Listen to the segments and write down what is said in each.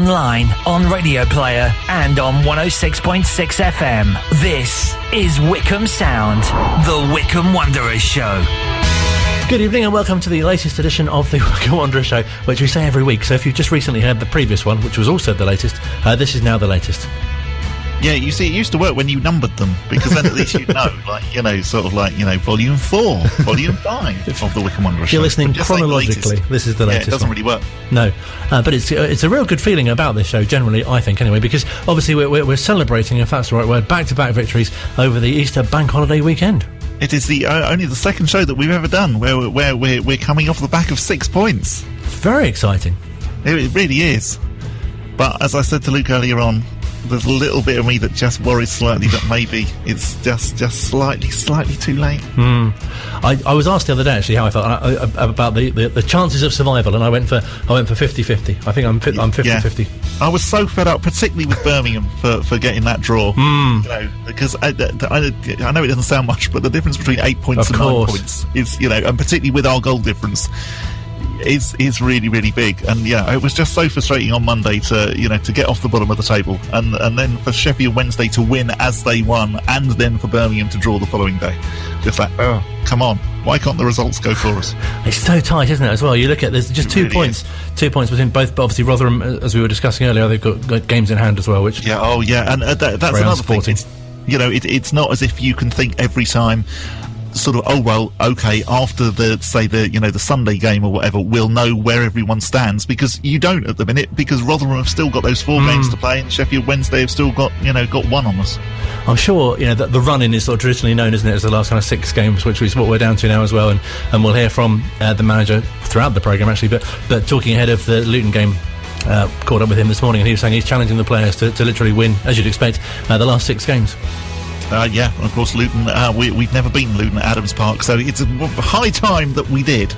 online, on Radio Player, and on 106.6 FM. This is Wycombe Sound, the Wycombe Wanderers Show. Good evening and welcome to the latest edition of the Wycombe Wanderers Show, which we say every week. So if you've just recently heard the previous one, which was also the latest, this is now the latest. Yeah, you see, it used to work when you numbered them, because then at least you'd know, volume 4, volume 5 of the Wycombe Wanderers Show. If you're listening chronologically, this is the latest. Yeah, it doesn't really work. No, but it's a real good feeling about this show, generally, I think, anyway, because obviously we're celebrating, if that's the right word, back-to-back victories over the Easter bank holiday weekend. It is only the second show that we've ever done where we're coming off the back of 6 points. It's very exciting. It really is. But as I said to Luke earlier on, there's a little bit of me that just worries slightly that maybe it's just slightly too late. I was asked the other day actually how I felt about the chances of survival, and I went for 50-50. I think I'm 50-50. I was so fed up, particularly with Birmingham for getting that draw. You know, because I know it doesn't sound much, but the difference between 8 points and 9 points is, and particularly with our goal difference, is really, really big. And yeah, it was just so frustrating on Monday to get off the bottom of the table, and then for Sheffield Wednesday to win as they won, and then for Birmingham to draw the following day. Just like, oh, come on, why can't the results go for us? It's so tight, isn't it, as well? You look at, there's just 2 points. 2 points between both, but obviously Rotherham, as we were discussing earlier, they've got games in hand as well, which... Yeah, and that's another thing. It's not as if you can think every time sort of, oh well, okay, after the Sunday game or whatever, we'll know where everyone stands, because you don't at the minute, because Rotherham have still got those 4 games to play, and Sheffield Wednesday have still got one on us. I'm sure that the run-in is sort of traditionally known, isn't it, as the last kind of 6 games, which is what we're down to now as well, and we'll hear from the manager throughout the programme actually, but talking ahead of the Luton game. Caught up with him this morning, and he was saying he's challenging the players to literally win, as you'd expect, the last 6 games. Yeah, of course, Luton, we've never beaten Luton at Adams Park, so it's a high time that we did.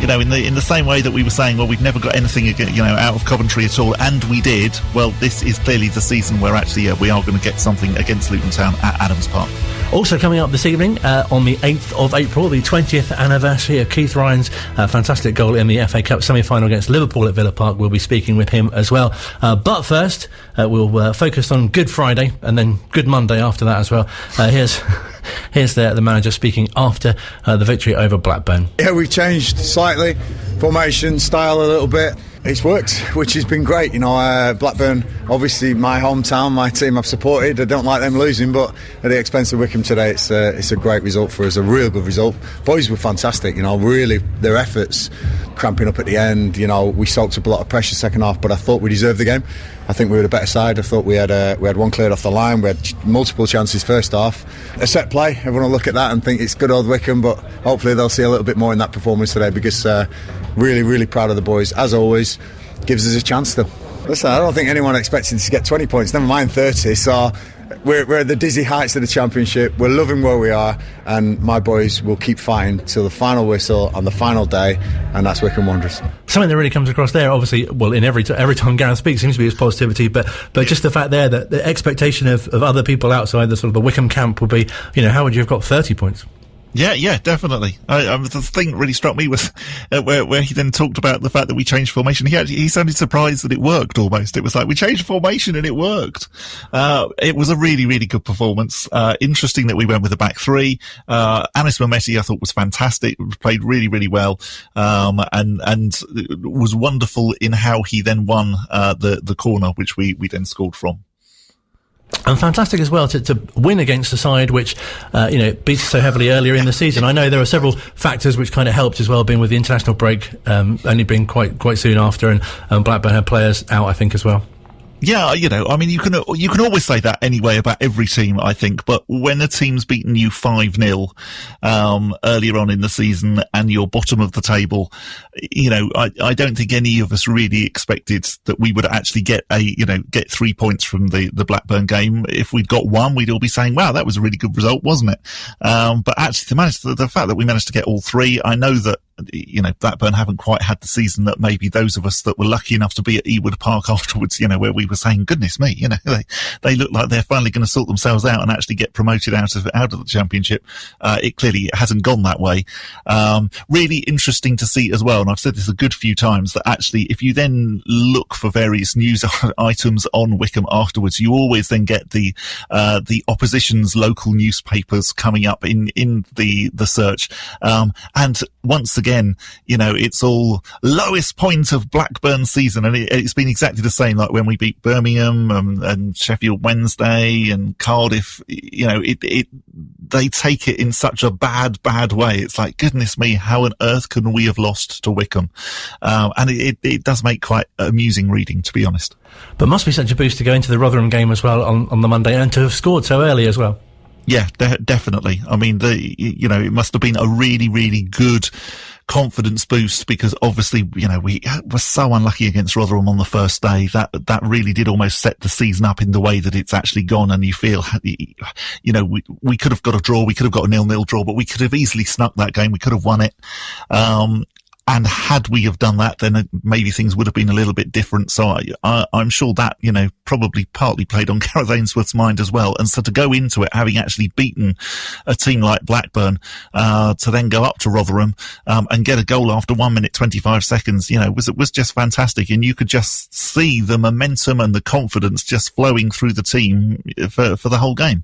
In the same way that we were saying, well, we've never got anything out of Coventry at all, and we did. Well, this is clearly the season where actually we are going to get something against Luton Town at Adams Park. Also coming up this evening, on the 8th of April, the 20th anniversary of Keith Ryan's fantastic goal in the FA Cup semi-final against Liverpool at Villa Park. We'll be speaking with him as well. But first, we'll focus on Good Friday and then Good Monday after that as well. Here's the manager speaking after the victory over Blackburn. Yeah, we've changed slightly, formation, style a little bit. It's worked, which has been great. Blackburn, obviously my hometown, my team I've supported. I don't like them losing, but at the expense of Wycombe today, it's a great result for us, a real good result. Boys were fantastic, really, their efforts, cramping up at the end. We soaked up a lot of pressure second half, but I thought we deserved the game. I think we were the better side. I thought we had one cleared off the line. We had multiple chances first half. A set play, everyone will look at that and think it's good old Wycombe, but hopefully they'll see a little bit more in that performance today, because really, really proud of the boys. As always, gives us a chance still. Listen, I don't think anyone expected to get 20 points, never mind 30, so we're at the dizzy heights of the Championship. We're loving where we are, and my boys will keep fighting till the final whistle on the final day, and that's Wycombe Wanderers. Something that really comes across there, obviously, well, in every time Gareth speaks, seems to be his positivity, but just the fact there that the expectation of other people outside the sort of the Wycombe camp would be, how would you have got 30 points? Yeah, definitely. The thing that really struck me was where he then talked about the fact that we changed formation. He sounded surprised that it worked almost. It was like, we changed formation and it worked. It was a really, really good performance. Interesting that we went with a back 3. Anis Mehmeti, I thought, was fantastic. Played really, really well. And was wonderful in how he then won the corner, which we then scored from. And fantastic as well to win against a side which, beat us so heavily earlier in the season. I know there are several factors which kind of helped as well, being with the international break only being quite soon after, and Blackburn had players out, I think, as well. Yeah, you can always say that anyway about every team, I think, but when a team's beaten you 5-0 earlier on in the season and you're bottom of the table, I don't think any of us really expected that we would actually get 3 points from the Blackburn game. If we'd got 1, we'd all be saying, wow, that was a really good result, wasn't it? But actually the fact that we managed to get all 3, I know that Blackburn haven't quite had the season that maybe those of us that were lucky enough to be at Ewood Park afterwards, where we were saying, goodness me, they look like they're finally going to sort themselves out and actually get promoted out of the Championship. It clearly hasn't gone that way. Really interesting to see as well, and I've said this a good few times, that actually if you then look for various news items on Wycombe afterwards, you always then get the opposition's local newspapers coming up in the search. And once again, it's all lowest point of Blackburn season, and it's been exactly the same like when we beat Birmingham and Sheffield Wednesday and Cardiff. They take it in such a bad way. It's like, goodness me, how on earth can we have lost to Wycombe? And it does make quite amusing reading, to be honest. But must be such a boost to go into the Rotherham game as well on the Monday, and to have scored so early as well. Yeah, definitely. I mean, it must have been a really, really good confidence boost, because obviously, we were so unlucky against Rotherham on the first day. That really did almost set the season up in the way that it's actually gone. And you feel, we could have got a draw, we could have got a 0-0 draw, but we could have easily snuck that game. We could have won it. And had we have done that, then maybe things would have been a little bit different. So I'm sure that, probably partly played on Gareth Ainsworth's mind as well. And so to go into it, having actually beaten a team like Blackburn, to then go up to Rotherham, and get a goal after 1 minute, 25 seconds, was just fantastic. And you could just see the momentum and the confidence just flowing through the team for the whole game.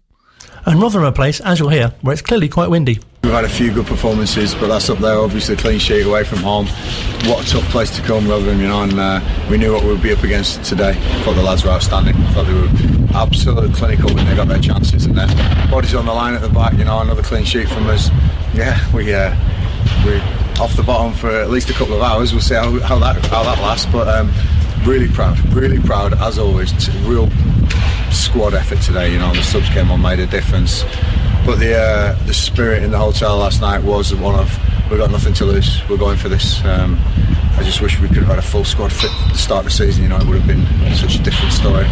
And Rotherham, a place, as you'll hear, where it's clearly quite windy. We've had a few good performances, but that's up there. Obviously, a clean sheet away from home. What a tough place to come, Rotherham, and we knew what we would be up against today. I thought the lads were outstanding. I thought they were absolutely clinical when they got their chances, and their bodies on the line at the back. Another clean sheet from us. Yeah, we're off the bottom for at least a couple of hours. We'll see how that lasts, but really proud as always. Real squad effort today. The subs came on, made a difference. But the spirit in the hotel last night was one of, we've got nothing to lose, we're going for this. I just wish we could have had a full squad fit at the start of the season. It would have been such a different story.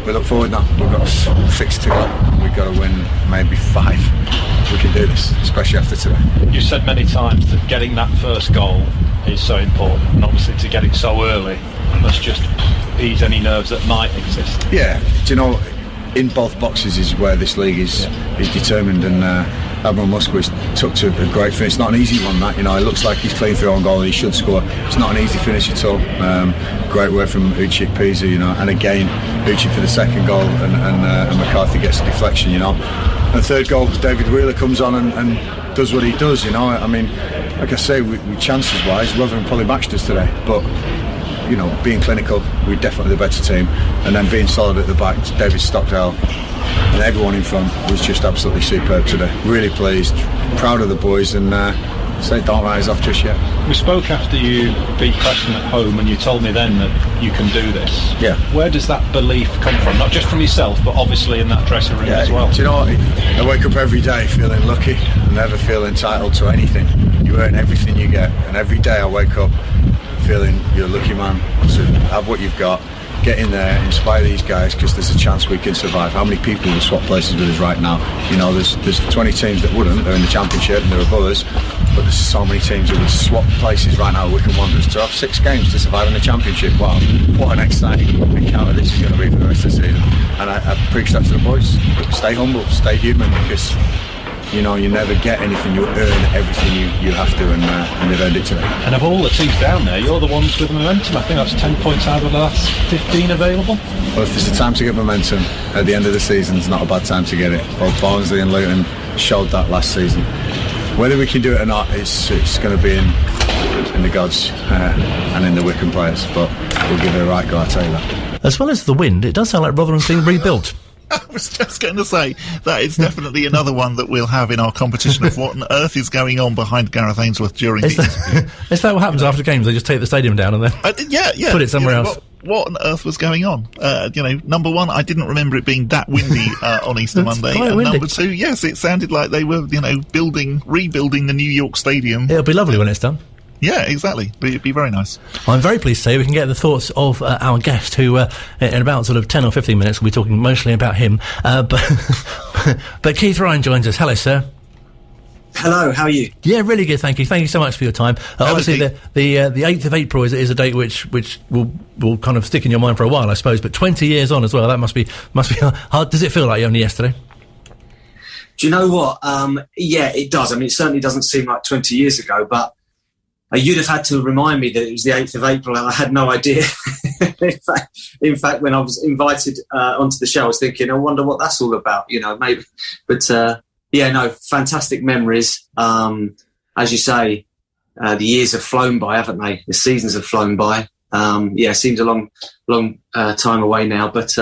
We look forward now. We've got 6 to go. We've got to win maybe 5. We can do this, especially after today. You said many times that getting that first goal is so important, and obviously to get it so early must just ease any nerves that might exist. Yeah, in both boxes is where this league is determined, and Admiral Musquich took to a great finish. It's not an easy one, that. It looks like he's clean through on goal and he should score. It's not an easy finish at all. Great work from Uche Pizzi, and again Uche for the second goal, and McCarthy gets a deflection, And third goal, David Wheeler comes on and does what he does, I mean, like I say, we chances wise, Rotherham probably matched us today, but being clinical, we're definitely the better team, and then being solid at the back, David Stockdale and everyone in front was just absolutely superb today. Really pleased, proud of the boys, and say don't rise off just yet. We spoke after you beat Preston at home, and you told me then that you can do this. Yeah. Where does that belief come from? Not just from yourself, but obviously in that dressing room as well. Do you know what? I wake up every day feeling lucky and never feel entitled to anything. You earn everything you get, and every day I wake up feeling you're a lucky man to have what you've got, get in there, inspire these guys, because there's a chance we can survive. How many people will swap places with us right now? There's 20 teams that wouldn't. They're in the Championship and they're above us, but there's so many teams that would swap places right now with Wycombe Wanderers to have 6 games to survive in the Championship. Wow, what an exciting encounter this is going to be for the rest of the season. And I preach that to the boys: stay humble, stay human, because you never get anything, you earn everything you have to, and they've earned it today. And of all the teams down there, you're the ones with momentum. I think that's 10 points out of the last 15 available. Well, if there's a time to get momentum at the end of the season, it's not a bad time to get it. Both Barnsley and Luton showed that last season. Whether we can do it or not, it's going to be in the gods and in the Wycombe players, but we'll give it a right go, I'll tell you that. As well as the wind, it does sound like Rotherham's being rebuilt. I was just going to say that it's definitely another one that we'll have in our competition of what on earth is going on behind Gareth Ainsworth during the interview. Is that what happens after games? They just take the stadium down and then put it somewhere else? What on earth was going on? Number one, I didn't remember it being that windy on Easter Monday. And windy. Number two, yes, it sounded like they were, rebuilding the New York Stadium. It'll be lovely when it's done. Yeah, exactly. It'd be very nice. I'm very pleased to say we can get the thoughts of our guest, who in about sort of 10 or 15 minutes we'll be talking mostly about him. But Keith Ryan joins us. Hello, sir. Hello, how are you? Yeah, really good, thank you. Thank you so much for your time. Obviously, the 8th of April is a date which will kind of stick in your mind for a while, I suppose. But 20 years on as well, that must be hard. Does it feel like only yesterday? Do you know what? Yeah, it does. I mean, it certainly doesn't seem like 20 years ago, but you'd have had to remind me that it was the 8th of April, and I had no idea. in fact, when I was invited onto the show, I was thinking, I wonder what that's all about, maybe. But yeah, no, fantastic memories. As you say, the years have flown by, haven't they? The seasons have flown by. Yeah, it seems a long time away now, but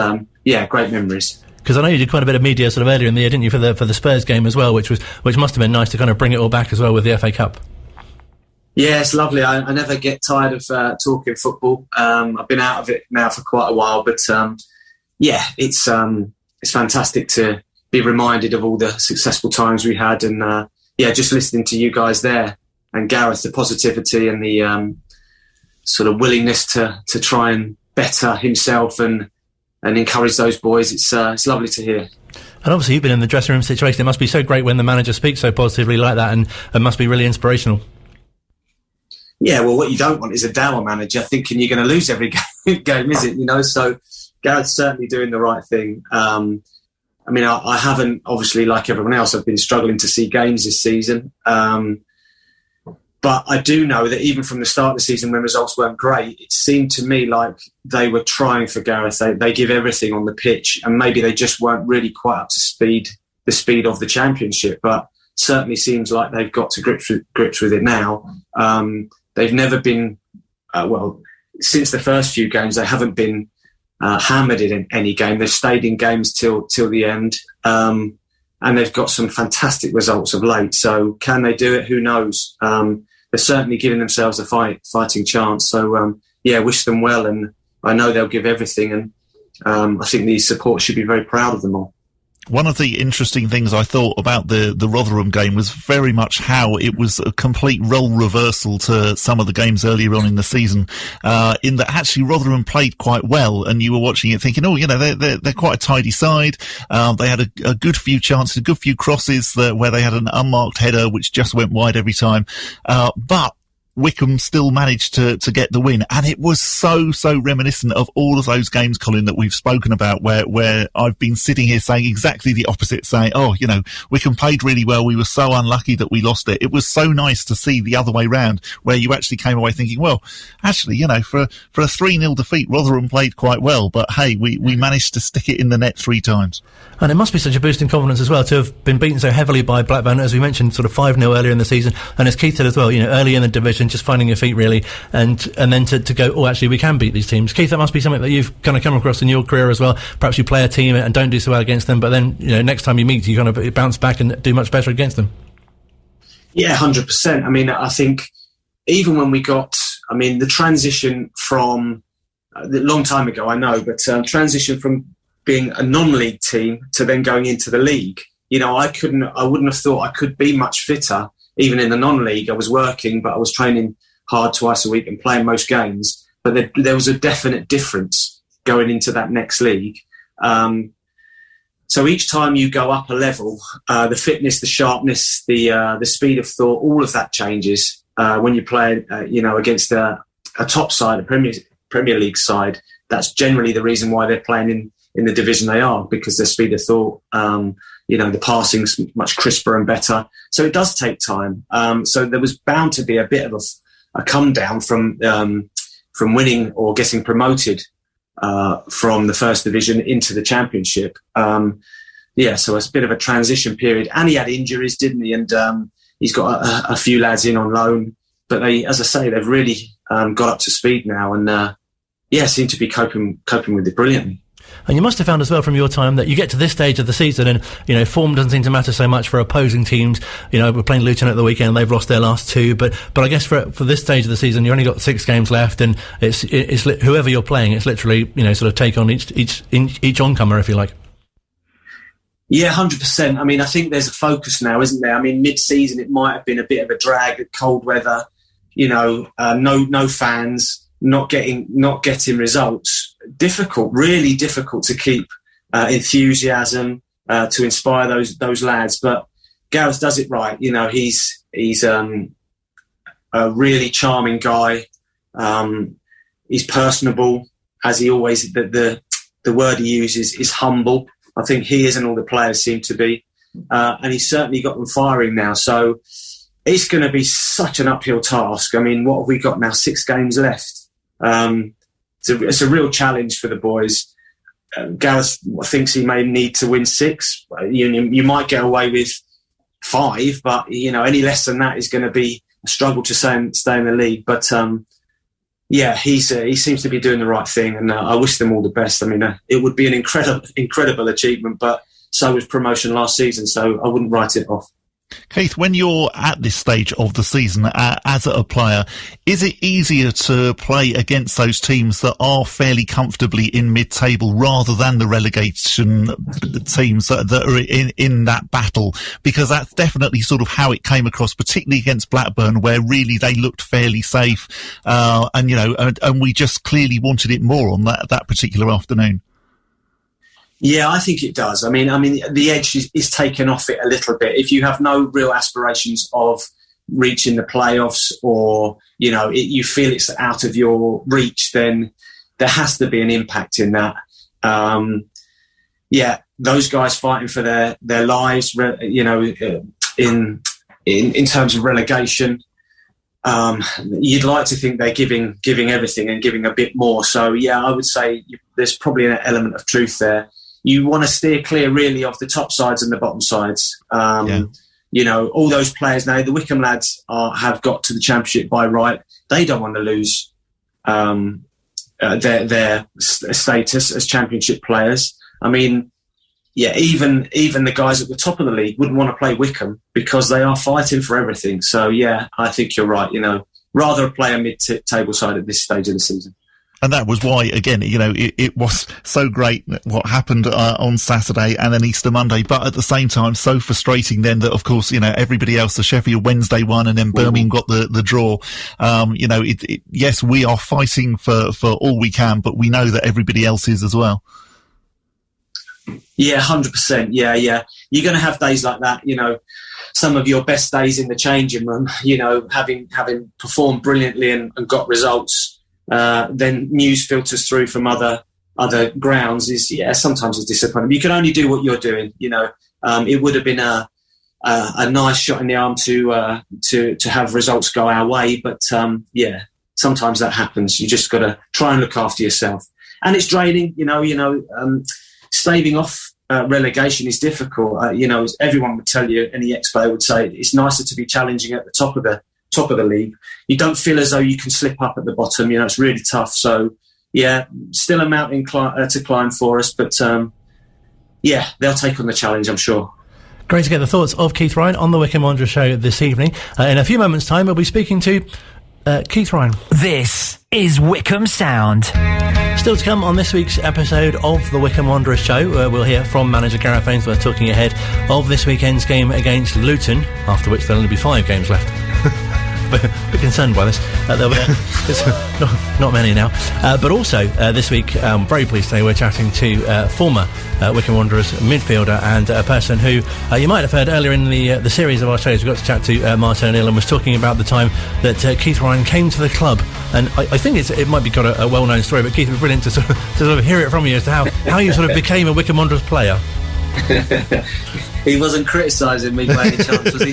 yeah, great memories. Because I know you did quite a bit of media sort of earlier in the year, didn't you, for the Spurs game as well, which must have been nice to kind of bring it all back as well with the FA Cup. Yeah, it's lovely. I never get tired of talking football. I've been out of it now for quite a while, but yeah, it's fantastic to be reminded of all the successful times we had, and yeah, just listening to you guys there and Gareth, the positivity and the sort of willingness to try and better himself and encourage those boys. It's lovely to hear. And obviously you've been in the dressing room situation. It must be so great when the manager speaks so positively like that, and it must be really inspirational. Yeah, well, what you don't want is a dour manager thinking you're going to lose every game, is it? So Gareth's certainly doing the right thing. I mean, I haven't, obviously, like everyone else, I've been struggling to see games this season. But I do know that even from the start of the season, when results weren't great, it seemed to me like they were trying for Gareth. They give everything on the pitch, and maybe they just weren't really quite up to the speed of the Championship. But certainly seems like they've got to grips with it now. They've never been, well, since the first few games, they haven't been hammered in any game. They've stayed in games till the end, and they've got some fantastic results of late. So can they do it? Who knows? They're certainly giving themselves a fighting chance. So yeah, wish them well, and I know they'll give everything, and I think the support should be very proud of them all. One of the interesting things I thought about the Rotherham game was very much how it was a complete role reversal to some of the games earlier on in the season, in that actually Rotherham played quite well, and you were watching it thinking, they're quite a tidy side. They had a good few chances, a good few crosses where they had an unmarked header which just went wide every time. But Wycombe still managed to get the win, and it was so reminiscent of all of those games, Colin, that we've spoken about, where I've been sitting here saying exactly the opposite, saying, Wycombe played really well, we were so unlucky that we lost it. It was so nice to see the other way round, where you actually came away thinking, well, actually, for a 3-0 defeat, Rotherham played quite well, but hey, we managed to stick it in the net 3 times. And it must be such a boost in confidence as well to have been beaten so heavily by Blackburn, as we mentioned, sort of 5-0 earlier in the season, and as Keith said as well, early in the division, just finding your feet really, and then to go, actually we can beat these teams. Keith, that must be something that you've kind of come across in your career as well. Perhaps you play a team and don't do so well against them, but then next time you meet, you kind of bounce back and do much better against them. Yeah, 100%. I mean, I think even when we got, the transition from a long time ago, I know, but transition from being a non-league team to then going into the league, I wouldn't have thought I could be much fitter. Even in the non-league, I was working, but I was training hard twice a week and playing most games. But there was a definite difference going into that next league. So each time you go up a level, the fitness, the sharpness, the speed of thought, all of that changes when you play, against a top side, a Premier League side. That's generally the reason why they're playing in the division they are, because their speed of thought, the passing's much crisper and better. So it does take time. So there was bound to be a bit of a come down from winning or getting promoted from the first division into the Championship. So it's a bit of a transition period. And he had injuries, didn't he? And he's got a few lads in on loan. But they, as I say, they've really got up to speed now, and seem to be coping with it brilliantly. And you must have found as well from your time that you get to this stage of the season and, form doesn't seem to matter so much for opposing teams. We're playing Luton at the weekend, they've lost their last 2, but I guess for this stage of the season, you've only got 6 games left, and it's whoever you're playing, it's literally, sort of take on each oncomer, if you like. Yeah, 100%. I think there's a focus now, isn't there? Mid-season, it might have been a bit of a drag, cold weather, no fans, not getting results. Really difficult to keep enthusiasm, to inspire those lads. But Gareth does it right. You know, he's a really charming guy. He's personable, as he always, the word he uses is humble. I think he is, and all the players seem to be. And he's certainly got them firing now. So it's going to be such an uphill task. I mean, what have we got now? 6 games left. It's a real challenge for the boys. Gareth thinks he may need to win 6. You might get away with 5, but, you know, any less than that is going to be a struggle to stay in the league. But, he seems to be doing the right thing, and I wish them all the best. I mean, it would be an incredible achievement, but so was promotion last season, so I wouldn't write it off. Keith, when you're at this stage of the season as a player, is it easier to play against those teams that are fairly comfortably in mid-table rather than the relegation teams that are in that battle? Because that's definitely sort of how it came across, particularly against Blackburn, where really they looked fairly safe, and we just clearly wanted it more on that particular afternoon. Yeah, I think it does. I mean, the edge is taken off it a little bit. If you have no real aspirations of reaching the playoffs, or, you know, you feel it's out of your reach, then there has to be an impact in that. Those guys fighting for their lives, you know, in terms of relegation. You'd like to think they're giving everything and giving a bit more. So, yeah, I would say there's probably an element of truth there. You want to steer clear, really, of the top sides and the bottom sides. You know, all those players now, the Wycombe lads have got to the Championship by right. They don't want to lose their status as Championship players. I mean, yeah, even the guys at the top of the league wouldn't want to play Wycombe because they are fighting for everything. So, yeah, I think you're right. You know, rather play a mid-table side at this stage of the season. And that was why, again, you know, it was so great what happened on Saturday and then Easter Monday, but at the same time, so frustrating then that, of course, you know, everybody else, the Sheffield Wednesday won and then Birmingham got the draw. You know, yes, we are fighting for all we can, but we know that everybody else is as well. Yeah, 100%. Yeah. You're going to have days like that, you know, some of your best days in the changing room, you know, having performed brilliantly and got results. Then news filters through from other grounds sometimes it's disappointing. You can only do what you're doing, you know. It would have been a nice shot in the arm to have results go our way, but sometimes that happens. You just got to try and look after yourself, and it's draining, you know. Staving off relegation is difficult. You know, as everyone would tell you, any ex-player would say, it's nicer to be challenging at the top of the league. You don't feel as though you can slip up at the bottom. You know, it's really tough. So, yeah, still a mountain to climb for us. But, they'll take on the challenge, I'm sure. Great to get the thoughts of Keith Ryan on the Wycombe Wanderers Show this evening. In a few moments' time, we'll be speaking to Keith Ryan. This is Wycombe Sound. Still to come on this week's episode of the Wycombe Wanderers Show, we'll hear from manager Gareth Ainsworth talking ahead of this weekend's game against Luton, after which there'll only be 5 games left. A bit concerned by this. There'll be not many now. But also, this week, I'm very pleased today, we're chatting to former Wycombe Wanderers midfielder and a person who you might have heard earlier in the series of our shows. We got to chat to Martin O'Neill and was talking about the time that Keith Ryan came to the club. And I think it might be got a well-known story, but Keith, it would be brilliant to sort of hear it from you as to how you sort of became a Wycombe Wanderers player. He wasn't criticising me by any chance, was he?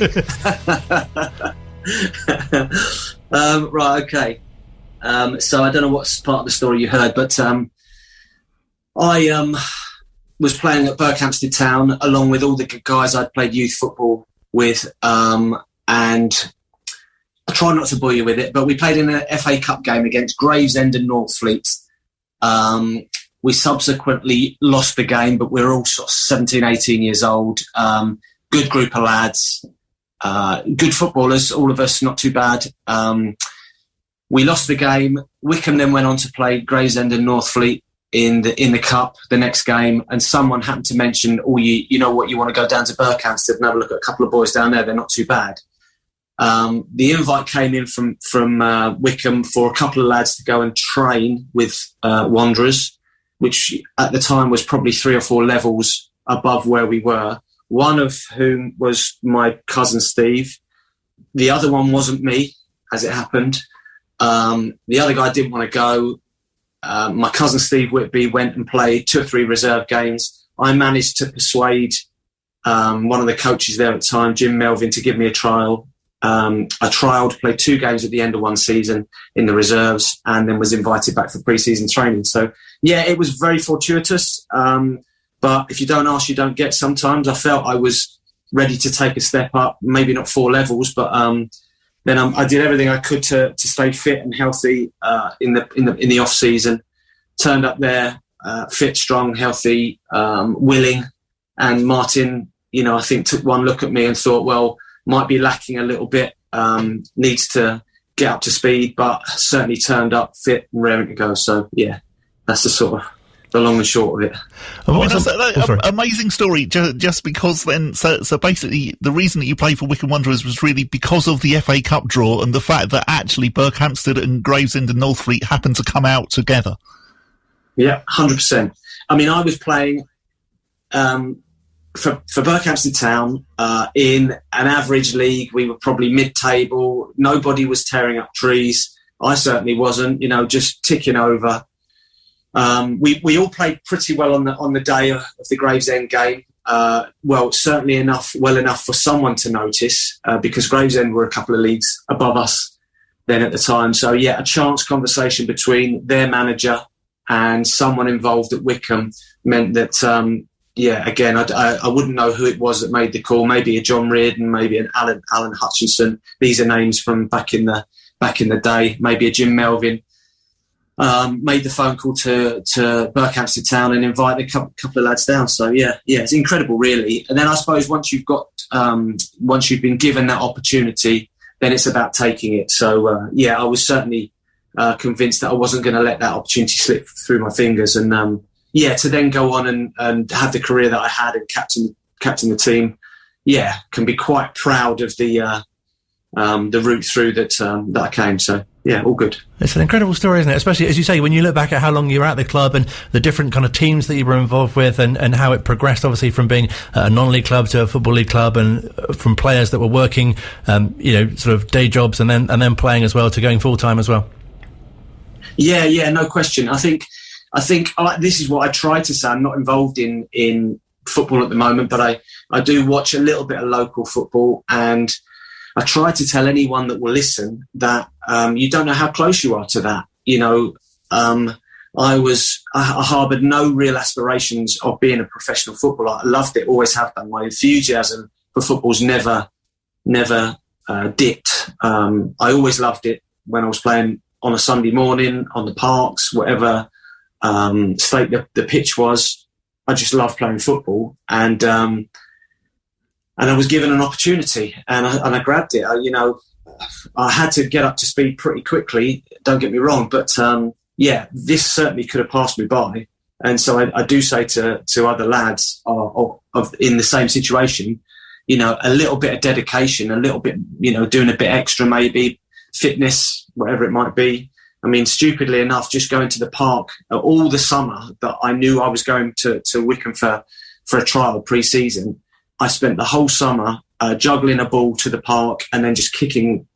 Right, okay. So I don't know what part of the story you heard, but I was playing at Berkhamsted Town along with all the guys I'd played youth football with, and I try not to bore you with it, but we played in an FA Cup game against Gravesend and Northfleet. We subsequently lost the game, but we were all sort of 17, 18 years old. Good group of lads. Good footballers, all of us, not too bad. We lost the game. Wycombe then went on to play Gravesend and Northfleet in the cup the next game, and someone happened to mention, you know what, you want to go down to Berkhamsted and have a look at a couple of boys down there, they're not too bad. The invite came in from Wycombe for a couple of lads to go and train with Wanderers, which at the time was probably 3 or 4 levels above where we were. one of whom was my cousin Steve. The other one wasn't me, as it happened. The other guy didn't want to go. My cousin Steve Whitby went and played 2 or 3 reserve games. I managed to persuade one of the coaches there at the time, Jim Melvin, to give me a trial. I trialled, played 2 games at the end of one season in the reserves, and then was invited back for pre-season training. So, yeah, it was very fortuitous. But if you don't ask, you don't get sometimes. I felt I was ready to take a step up, maybe not 4 levels, but then I did everything I could to stay fit and healthy in the off season. Turned up there, fit, strong, healthy, willing. And Martin, I think took one look at me and thought, well, might be lacking a little bit, needs to get up to speed, but certainly turned up fit and raring to go. So, yeah, that's the sort of the long and short of it. That's an amazing story, just because then, so basically the reason that you played for Wycombe Wanderers was really because of the FA Cup draw and the fact that actually Berkhamsted and Gravesend and Northfleet happened to come out together. Yeah, 100%. I mean, I was playing for Berkhamsted Town in an average league. We were probably mid-table. Nobody was tearing up trees. I certainly wasn't, just ticking over. We all played pretty well on the day of the Gravesend game. Well, certainly well enough for someone to notice, because Gravesend were a couple of leagues above us then at the time. So, yeah, a chance conversation between their manager and someone involved at Wycombe meant that, again, I wouldn't know who it was that made the call. Maybe a John Reardon, maybe an Alan Hutchinson. These are names from back in the day. Maybe a Jim Melvin. Made the phone call to Berkhamsted Town and invited a couple of lads down. So yeah, it's incredible, really. And then I suppose once you've been given that opportunity, then it's about taking it. So I was certainly convinced that I wasn't going to let that opportunity slip through my fingers. And to then go on and have the career that I had and captain the team, can be quite proud of the route through that I came. So. Yeah, all good. It's an incredible story, isn't it? Especially, as you say, when you look back at how long you were at the club and the different kind of teams that you were involved with and how it progressed, obviously, from being a non-league club to a football league club, and from players that were working, sort of day jobs and then playing as well, to going full-time as well. Yeah, no question. I think this is what I try to say. I'm not involved in football at the moment, but I do watch a little bit of local football, and I try to tell anyone that will listen that you don't know how close you are to that. I harboured no real aspirations of being a professional footballer. I loved it, always have done. My enthusiasm for football's never dipped. I always loved it when I was playing on a Sunday morning, on the parks, whatever state the pitch was. I just loved playing football, and I was given an opportunity, and I grabbed it. I had to get up to speed pretty quickly, don't get me wrong, but this certainly could have passed me by. And so I do say to other lads in the same situation, a little bit of dedication, a little bit, doing a bit extra, maybe fitness, whatever it might be. I mean, stupidly enough, just going to the park all the summer that I knew I was going to Wycombe for a trial pre-season. I spent the whole summer juggling a ball to the park and then just kicking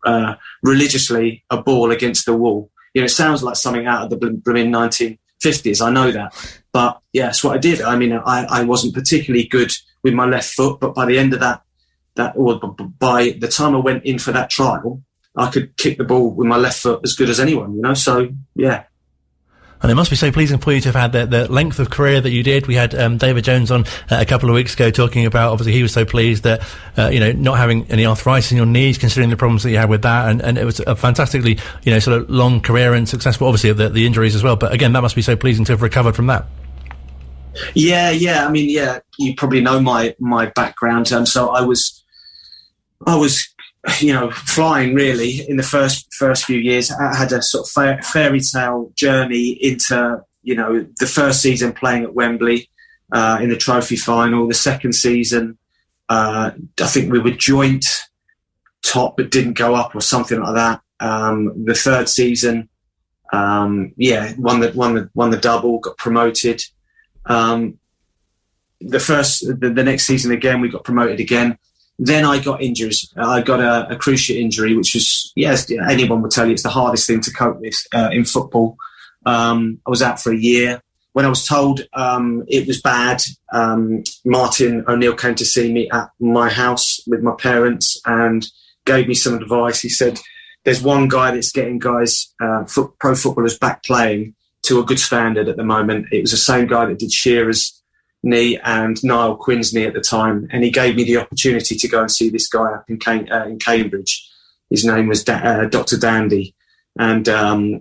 religiously a ball against the wall. It sounds like something out of the blooming 1950s. I know that. But, yeah, that's what I did. I mean, I wasn't particularly good with my left foot, but by the end of by the time I went in for that trial, I could kick the ball with my left foot as good as anyone, So, yeah. And it must be so pleasing for you to have had the length of career that you did. We had David Jones on a couple of weeks ago talking about, obviously, he was so pleased that, not having any arthritis in your knees, considering the problems that you had with that. And it was a fantastically, sort of long career and successful, obviously, the injuries as well. But again, that must be so pleasing to have recovered from that. Yeah. I mean, you probably know my background. So I was flying really in the first few years. I had a sort of fairy tale journey into, the first season playing at Wembley in the trophy final. The second season, I think we were joint top but didn't go up or something like that. The third season, won the double, got promoted. the next season again, we got promoted again. Then I got injuries. I got a cruciate injury, which was, yes, anyone would tell you it's the hardest thing to cope with in football. I was out for a year. When I was told it was bad, Martin O'Neill came to see me at my house with my parents and gave me some advice. He said, there's one guy that's getting guys, pro footballers, back playing to a good standard at the moment. It was the same guy that did Shearer's knee and Niall Quinn's knee at the time, and he gave me the opportunity to go and see this guy up in Cambridge. His name was Dr. Dandy, and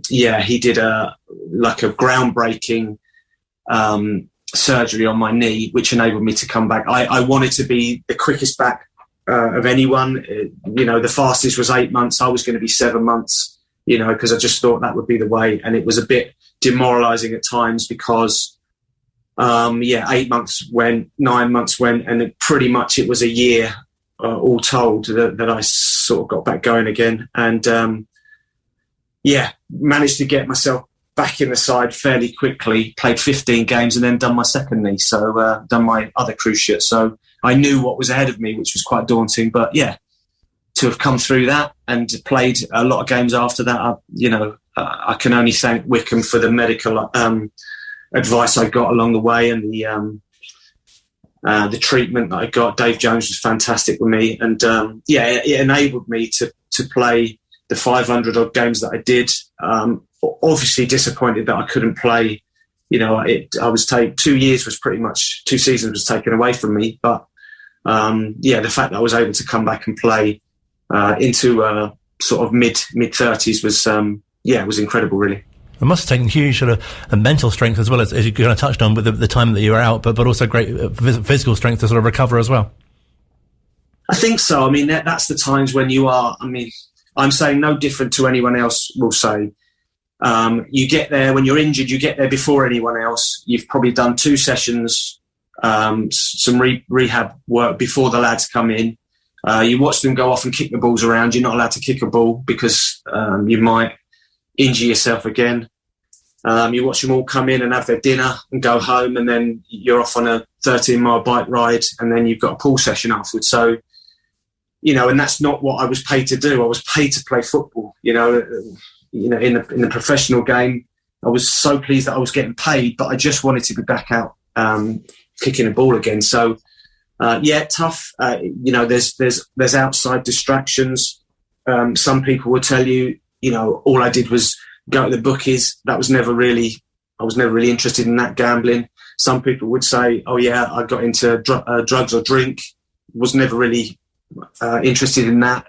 he did a groundbreaking surgery on my knee, which enabled me to come back. I wanted to be the quickest back of anyone. The fastest was 8 months. I was going to be 7 months, because I just thought that would be the way, and it was a bit demoralising at times because 8 months went, 9 months went, and pretty much it was a year all told that I sort of got back going again. And managed to get myself back in the side fairly quickly, played 15 games and then done my second knee, so done my other cruciate. So I knew what was ahead of me, which was quite daunting. But to have come through that and played a lot of games after that, I can only thank Wycombe for the medical advice I got along the way, and the treatment that I got. Dave Jones was fantastic with me, and it enabled me to play the 500 odd games that I did. Obviously disappointed that I couldn't play. I was 2 years was pretty much 2 seasons was taken away from me, but the fact that I was able to come back and play into sort of mid 30s was incredible, really. It must have taken huge sort of mental strength as well, as you kind of touched on with the time that you were out, but also great physical strength to sort of recover as well. I think so. I mean, that's the times when you are, I'm saying no different to anyone else will say. You get there, when you're injured, you get there before anyone else. You've probably done 2 sessions, some rehab work before the lads come in. You watch them go off and kick the balls around. You're not allowed to kick a ball because you might injure yourself again. You watch them all come in and have their dinner and go home, and then you're off on a 13-mile bike ride, and then you've got a pool session afterwards. So, and that's not what I was paid to do. I was paid to play football. In the professional game, I was so pleased that I was getting paid, but I just wanted to be back out kicking a ball again. So, tough. There's outside distractions. Some people will tell you, all I did was go to the bookies. I was never really interested in that, gambling. Some people would say, I got into drugs or drink. Was never really interested in that.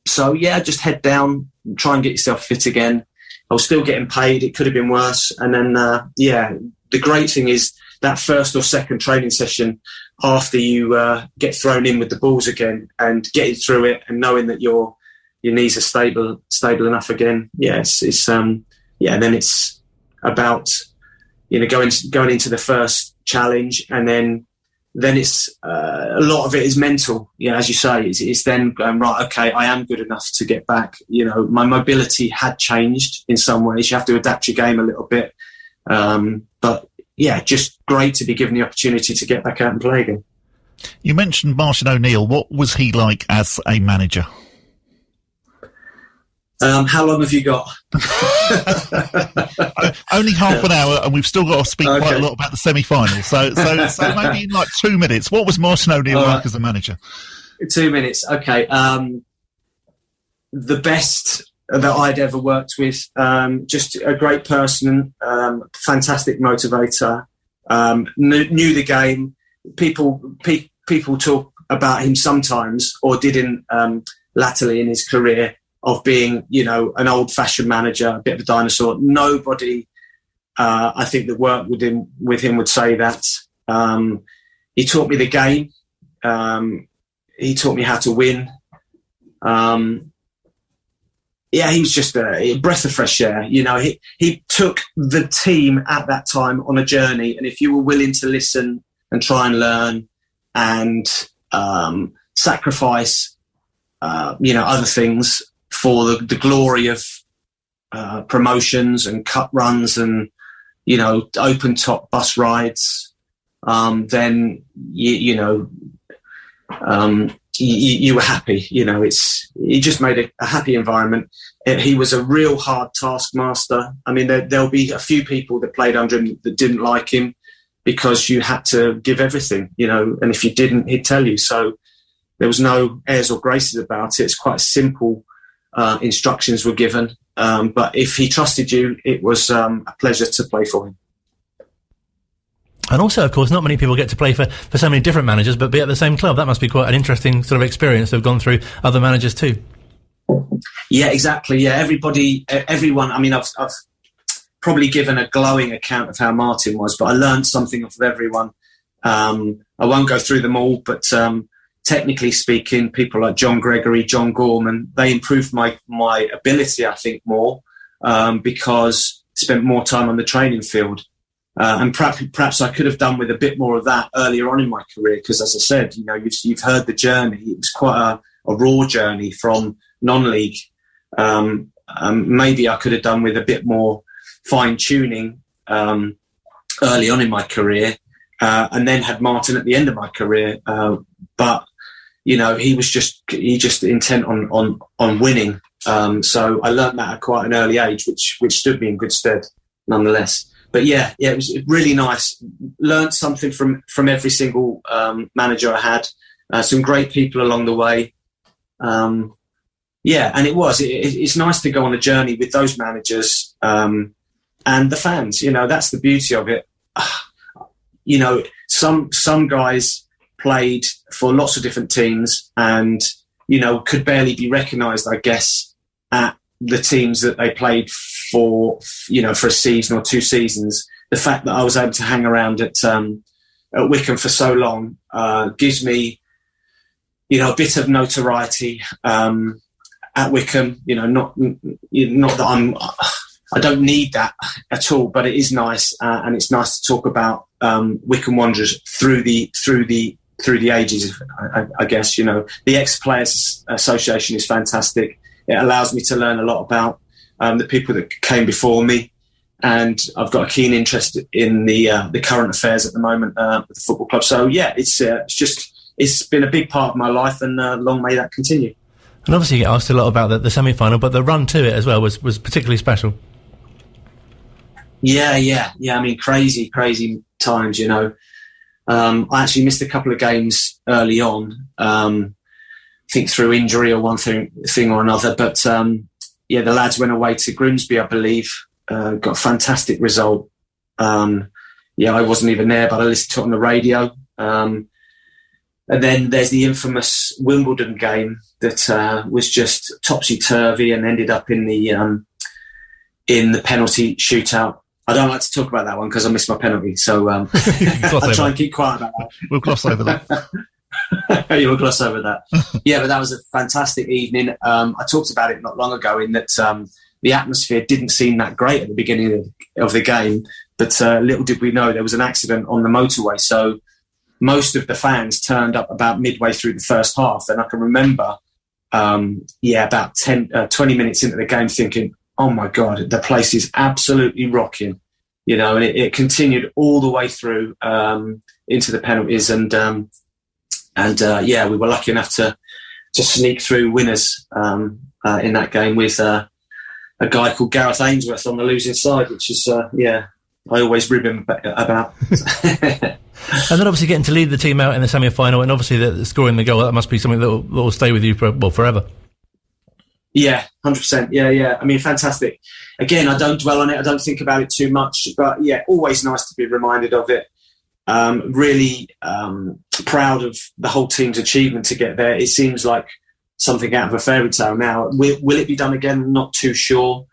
Just head down, try and get yourself fit again. I was still getting paid. It could have been worse. And then, the great thing is that first or second training session after you get thrown in with the balls again and getting through it and knowing that your knees are stable enough again. Yes, then it's about going into the first challenge, and then it's a lot of it is mental. As you say, it's then going, right, okay, I am good enough to get back. My mobility had changed in some ways. You have to adapt your game a little bit, but just great to be given the opportunity to get back out and play again. You mentioned Martin O'Neill. What was he like as a manager? How long have you got? Only half an hour, and we've still got to speak quite a lot about the semi-final. So maybe in like 2 minutes. What was Martin O'Neill like as a manager? 2 minutes, okay. The best that I'd ever worked with. Just a great person, fantastic motivator. Knew the game. People talk about him sometimes, or didn't latterly in his career, of being, an old-fashioned manager, a bit of a dinosaur. Nobody, I think, that worked with him would say that. He taught me the game. He taught me how to win. He was just a breath of fresh air. He took the team at that time on a journey, and if you were willing to listen and try and learn and sacrifice, other things for the glory of promotions and cup runs and, open top bus rides, then you were happy. You know, he just made a happy environment. He was a real hard taskmaster. I mean, there'll be a few people that played under him that didn't like him because you had to give everything, you know, and if you didn't, he'd tell you. So there was no airs or graces about it. It's quite simple. Instructions were given. But if he trusted you, it was a pleasure to play for him. And also, of course, not many people get to play for so many different managers, but be at the same club. That must be quite an interesting sort of experience to have gone through other managers too. Yeah, exactly. Yeah, everyone. I mean, I've probably given a glowing account of how Martin was, but I learned something off of everyone. I won't go through them all, but technically speaking, people like John Gregory, John Gorman, they improved my ability, I think, more because I spent more time on the training field. And perhaps I could have done with a bit more of that earlier on in my career, because, as I said, you know, you've heard the journey. It was quite a raw journey from non-league. Maybe I could have done with a bit more fine-tuning early on in my career, and then had Martin at the end of my career. But you know, he just intent on winning. So I learned that at quite an early age, which stood me in good stead, nonetheless. But yeah, it was really nice. Learned something from every single manager I had. Some great people along the way. Yeah, and it's nice to go on a journey with those managers and the fans. You know, that's the beauty of it. You know, some guys played for lots of different teams and, you know, could barely be recognised, I guess, at the teams that they played for, you know, for a season or 2 seasons. The fact that I was able to hang around at Wycombe for so long gives me, you know, a bit of notoriety at Wycombe. You know, not that I don't need that at all, but it is nice, and it's nice to talk about Wycombe Wanderers through the ages. I guess, you know, the Ex-Players Association is fantastic. It allows me to learn a lot about the people that came before me, and I've got a keen interest in the current affairs at the moment with the football club. So yeah, it's been a big part of my life, and long may that continue. And obviously you get asked a lot about the semi-final, but the run to it as well was particularly special. Yeah. I mean, crazy times, you know. I actually missed a couple of games early on, I think through injury or one thing or another. But the lads went away to Grimsby, I believe, got a fantastic result. I wasn't even there, but I listened to it on the radio. And then there's the infamous Wimbledon game that was just topsy-turvy and ended up in the penalty shootout. I don't like to talk about that one because I missed my penalty, so I'll try and keep quiet about that. We'll gloss over that. You will gloss over that. Yeah, but that was a fantastic evening. I talked about it not long ago in that the atmosphere didn't seem that great at the beginning of the game, but little did we know there was an accident on the motorway, so most of the fans turned up about midway through the first half, and I can remember about 20 minutes into the game thinking, oh my God, the place is absolutely rocking, you know, and it continued all the way through into the penalties, and we were lucky enough to sneak through winners in that game with a guy called Gareth Ainsworth on the losing side, which is I always rib him about. And then obviously getting to lead the team out in the semi-final, and obviously the scoring the goal, that must be something that will stay with you forever. Yeah, 100%. Yeah. I mean, fantastic. Again, I don't dwell on it. I don't think about it too much. But yeah, always nice to be reminded of it. Really proud of the whole team's achievement to get there. It seems like something out of a fairy tale now. Will it be done again? Not too sure.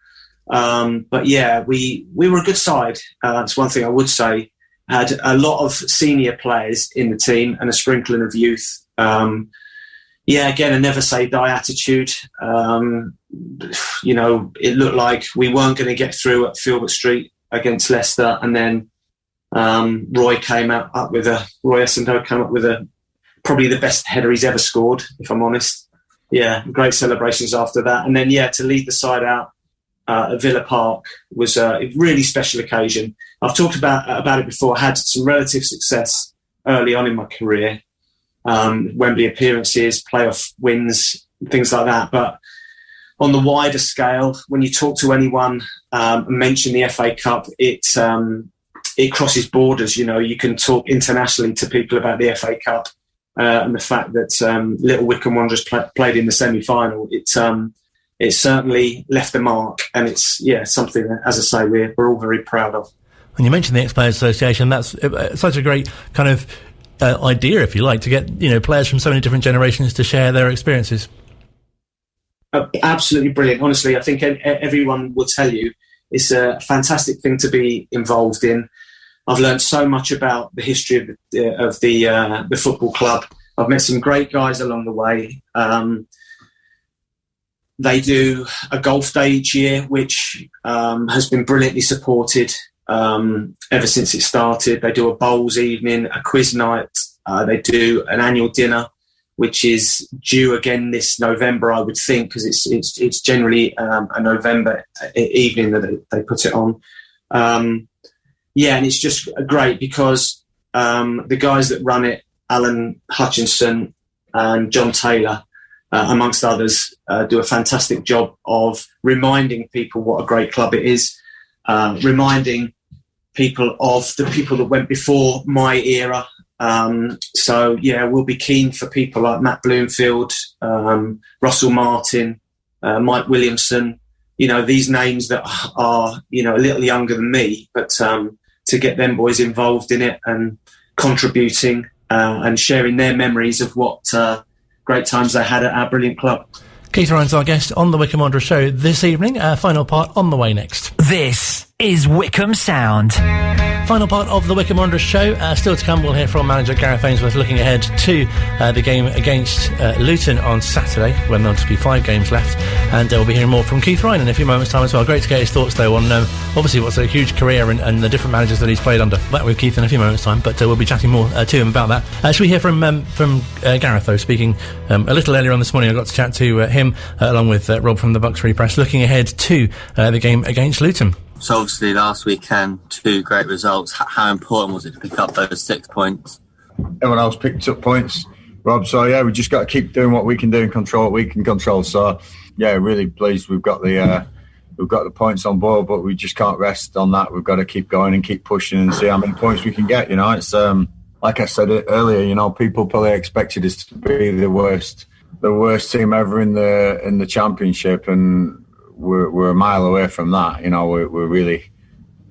But yeah, we were a good side. That's one thing I would say. Had a lot of senior players in the team and a sprinkling of youth. Again, a never say die attitude. You know, it looked like we weren't going to get through at Filbert Street against Leicester, and then Roy Essendon came up with probably the best header he's ever scored, if I'm honest. Yeah, great celebrations after that, and then to lead the side out at Villa Park was a really special occasion. I've talked about it before. I had some relative success early on in my career, Wembley appearances, playoff wins, things like that. But on the wider scale, when you talk to anyone and mention the FA Cup, it crosses borders. You know, you can talk internationally to people about the FA Cup and the fact that Little Wycombe Wanderers played in the semi-final. It certainly left a mark, and it's something that, as I say, we're all very proud of. When you mentioned the Ex-Players Association, that's such a great kind of idea, if you like, to get players from so many different generations to share their experiences. Absolutely brilliant. Honestly, I think everyone will tell you it's a fantastic thing to be involved in. I've learned so much about the history of the football club. I've met some great guys along the way. They do a golf day each year, which has been brilliantly supported ever since it started. They do a bowls evening, a quiz night. They do an annual dinner, which is due again this November, I would think, because it's generally a November evening that they put it on. And it's just great because the guys that run it, Alan Hutchinson and John Taylor, amongst others, do a fantastic job of reminding people what a great club it is, reminding people of the people that went before my era. We'll be keen for people like Matt Bloomfield, Russell Martin, Mike Williamson, these names that are, a little younger than me, but to get them boys involved in it and contributing and sharing their memories of what great times they had at our brilliant club. Keith Ryan's our guest on the Wycombe Wanderers Show this evening. Final part on the way next. This is Wycombe Sound. Final part of the Wycombe Wanderers Show. Still to come, we'll hear from manager Gareth Ainsworth looking ahead to the game against Luton on Saturday, when there'll just be 5 games left. And we'll be hearing more from Keith Ryan in a few moments' time as well. Great to get his thoughts, though, on obviously what's a huge career and the different managers that he's played under. That with Keith in a few moments' time, but we'll be chatting more to him about that. Should we hear from Gareth, though, speaking a little earlier on this morning. I got to chat to him along with Rob from the Bucks Free Press, looking ahead to the game against Luton. So obviously last weekend, 2 great results. How important was it to pick up those 6 points? Everyone else picked up points, Rob. So we just got to keep doing what we can do and control what we can control. So really pleased we've got the points on board, but we just can't rest on that. We've got to keep going and keep pushing and see how many points we can get. It's like I said earlier. People probably expected us to be the worst team ever in the championship, and we're a mile away from that. We're really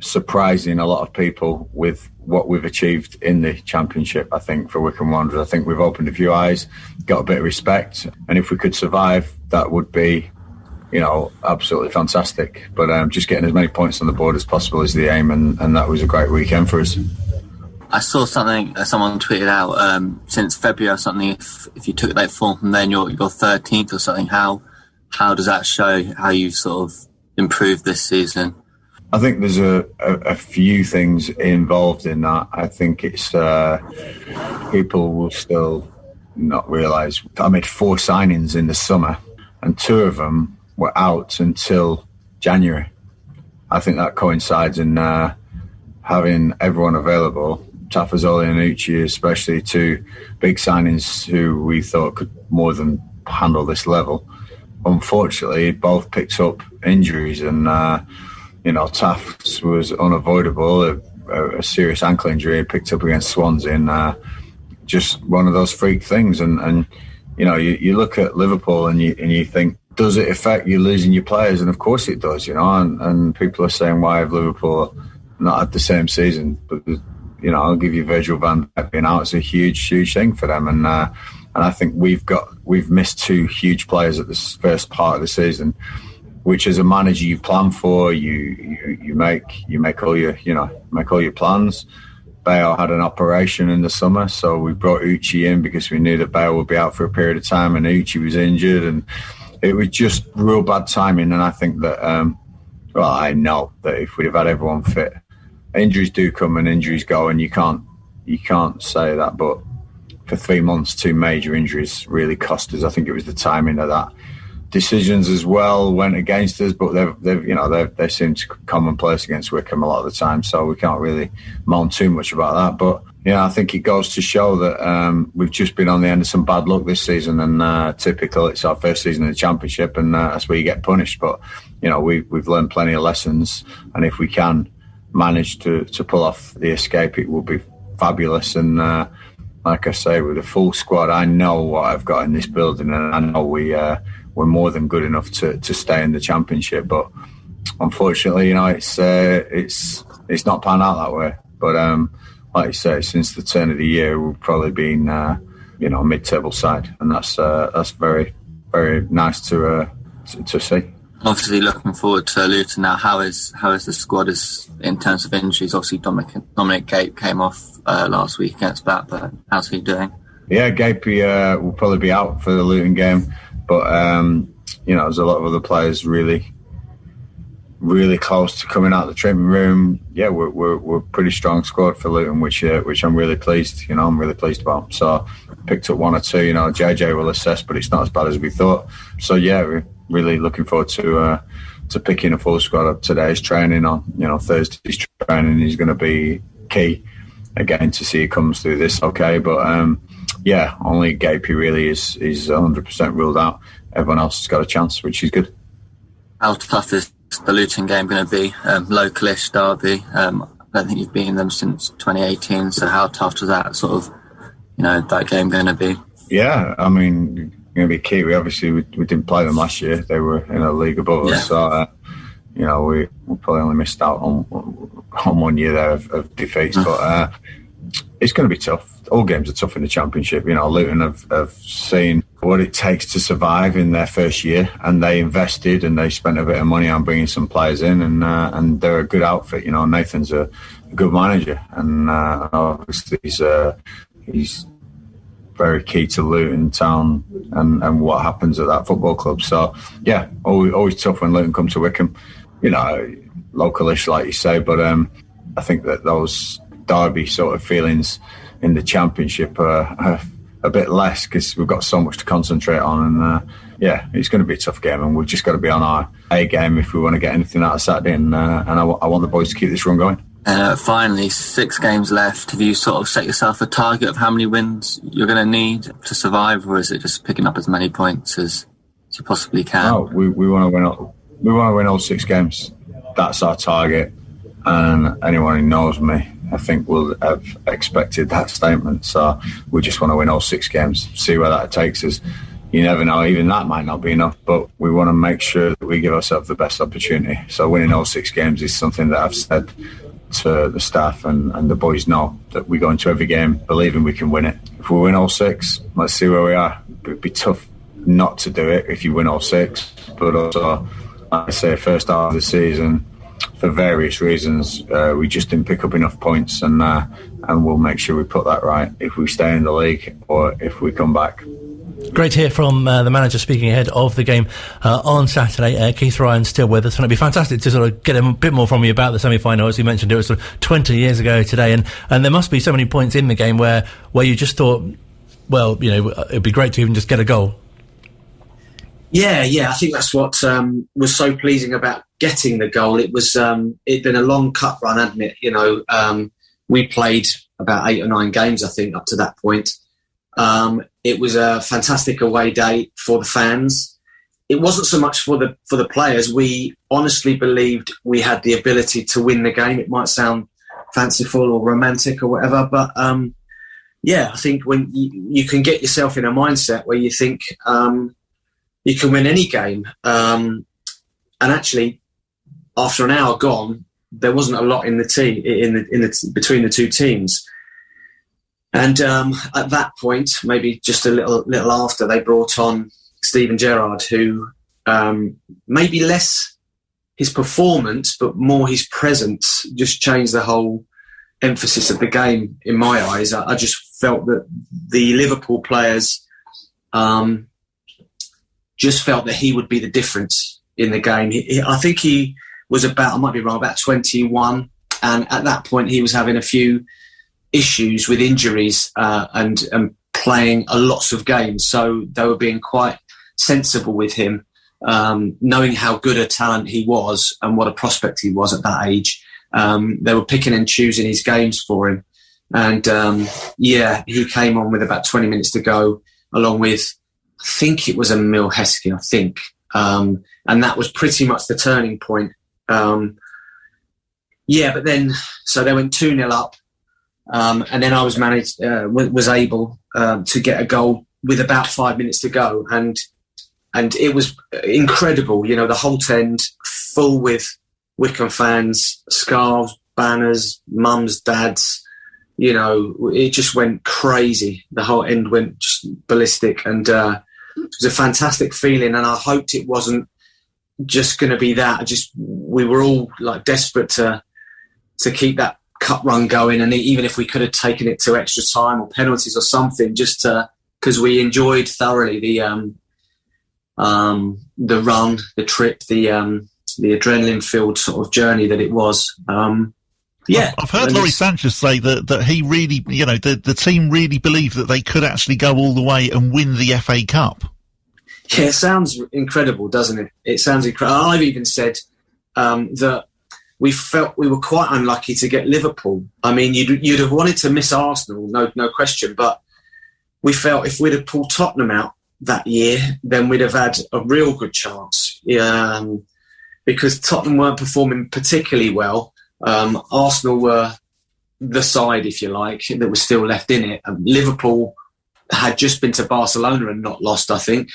surprising a lot of people with what we've achieved in the championship. I think for Wycombe Wanderers, I think we've opened a few eyes, got a bit of respect, and if we could survive, that would be, absolutely fantastic. But just getting as many points on the board as possible is the aim, and that was a great weekend for us. I saw something that someone tweeted out since February or something. If you took that form from then, you're 13th or something. How does that show how you've sort of improved this season? I think there's a few things involved in that. I think it's people will still not realise I made 4 signings in the summer, and 2 of them were out until January. I think that coincides in having everyone available. Tafazoli and Uchi, especially, 2 big signings who we thought could more than handle this level. Unfortunately, both picked up injuries, and Taft was unavoidable, a serious ankle injury picked up against Swansea, and just one of those freak things. And you look at Liverpool and you think, does it affect you losing your players? And of course it does, and people are saying, why have Liverpool not had the same season? But I'll give you Virgil van Dijk being out. It's a huge thing for them, and I think we've missed 2 huge players at this first part of the season, which as a manager you plan for. You make all your plans. Bayo had an operation in the summer, so we brought Uchi in because we knew that Bayo would be out for a period of time, and Uchi was injured, and it was just real bad timing. And I think that I know that if we'd have had everyone fit, injuries do come and injuries go, and you can't say that, but for 3 months, 2 major injuries really cost us. I think it was the timing of that decisions as well went against us, but they seem to commonplace against Wycombe a lot of the time, so we can't really moan too much about that. But I think it goes to show that we've just been on the end of some bad luck this season, and typical, it's our first season in the Championship, and that's where you get punished. But we've learned plenty of lessons, and if we can manage to pull off the escape, it will be fabulous. And like I say, with a full squad, I know what I've got in this building, and I know we're more than good enough to stay in the Championship. But unfortunately, it's not panned out that way. But like you say, since the turn of the year, we've probably been mid-table side, and that's very, very nice to see. Obviously, looking forward to Luton now. How is the squad in terms of injuries? Obviously, Dominic Gape came off last week against Blackburn. How's he doing? Yeah, Gape will probably be out for the Luton game, but there's a lot of other players really, really close to coming out of the treatment room. Yeah, we're a pretty strong squad for Luton, which I'm really pleased. I'm really pleased about. So picked up one or two. JJ will assess, but it's not as bad as we thought. So yeah, we're really looking forward to picking a full squad up. Today's training on Thursday's training is going to be key again to see he comes through this okay. But only Gapey really is 100% ruled out. Everyone else has got a chance, which is good. How tough is the Luton game going to be? Localish derby. I don't think you've beaten them since 2018. So how tough is that that game going to be? Yeah, I mean, going to be key. We didn't play them last year. They were in a league above us, so we probably only missed out on 1 year there of defeats. But it's going to be tough. All games are tough in the Championship. Luton have seen what it takes to survive in their first year, and they invested and they spent a bit of money on bringing some players in, and they're a good outfit. Nathan's a good manager, and obviously he's very key to Luton Town and what happens at that football club. So yeah, always tough when Luton come to Wycombe. Localish, like you say, but I think that those derby sort of feelings in the Championship are a bit less because we've got so much to concentrate on, and it's going to be a tough game, and we've just got to be on our A game if we want to get anything out of Saturday, and I want the boys to keep this run going. Finally, 6 games left. Have you sort of set yourself a target of how many wins you're going to need to survive, or is it just picking up as many points as you possibly can? No, we want to win. We want to win all 6 games. That's our target, and anyone who knows me, I think, will have expected that statement. So we just want to win all 6 games, see where that takes us. You never know, even that might not be enough, but we want to make sure that we give ourselves the best opportunity. So winning all 6 games is something that I've said to the staff, and the boys know that we go into every game believing we can win it. If we win all 6, let's see where we are. It'd be tough not to do it if you win all 6, but also, like I say, first half of the season, for various reasons, we just didn't pick up enough points, and we'll make sure we put that right if we stay in the league or if we come back. Great to hear from the manager speaking ahead of the game on Saturday. Keith Ryan's still with us, and it'd be fantastic to sort of get a bit more from you about the semi-final. As you mentioned, it was sort of 20 years ago today, and there must be so many points in the game where you just thought, well, it'd be great to even just get a goal. Yeah, I think that's what was so pleasing about getting the goal. It was it'd been a long cup run, hadn't it? We played about 8 or 9 games, I think, up to that point. It was a fantastic away day for the fans. It wasn't so much for the players. We honestly believed we had the ability to win the game. It might sound fanciful or romantic or whatever, but I think when you can get yourself in a mindset where you think you can win any game, and actually, after an hour gone, there wasn't a lot in the team between the 2 teams. And at that point, maybe just a little after, they brought on Steven Gerrard, who maybe less his performance, but more his presence just changed the whole emphasis of the game in my eyes. I just felt that the Liverpool players just felt that he would be the difference in the game. I think he was I might be wrong, about 21. And at that point, he was having a few issues with injuries and playing lots of games. So they were being quite sensible with him. knowing how good a talent he was and what a prospect he was at that age. They were picking and choosing his games for him. And, he came on with about 20 minutes to go, along with, I think it was Emil Heskey, I think. And that was pretty much the turning point. But then, so they went 2-0 up. And then I was able to get a goal with about 5 minutes to go. And it was incredible, the whole tent full with Wycombe fans, scarves, banners, mums, dads. It just went crazy. The whole end went just ballistic, and it was a fantastic feeling. And I hoped it wasn't just going to be that. We were all like desperate to keep that cup run going, and even if we could have taken it to extra time or penalties or something, just because we enjoyed thoroughly the run, the trip, the adrenaline-filled sort of journey that it was. I've heard Laurie Sanchez say that he really, the team really believed that they could actually go all the way and win the FA Cup. Yeah, it sounds incredible, doesn't it? It sounds incredible. I've even said that we felt we were quite unlucky to get Liverpool. I mean, you'd have wanted to miss Arsenal, no question, but we felt if we'd have pulled Tottenham out that year, then we'd have had a real good chance. Because Tottenham weren't performing particularly well. Arsenal were the side, if you like, that was still left in it. Liverpool had just been to Barcelona and not lost, I think.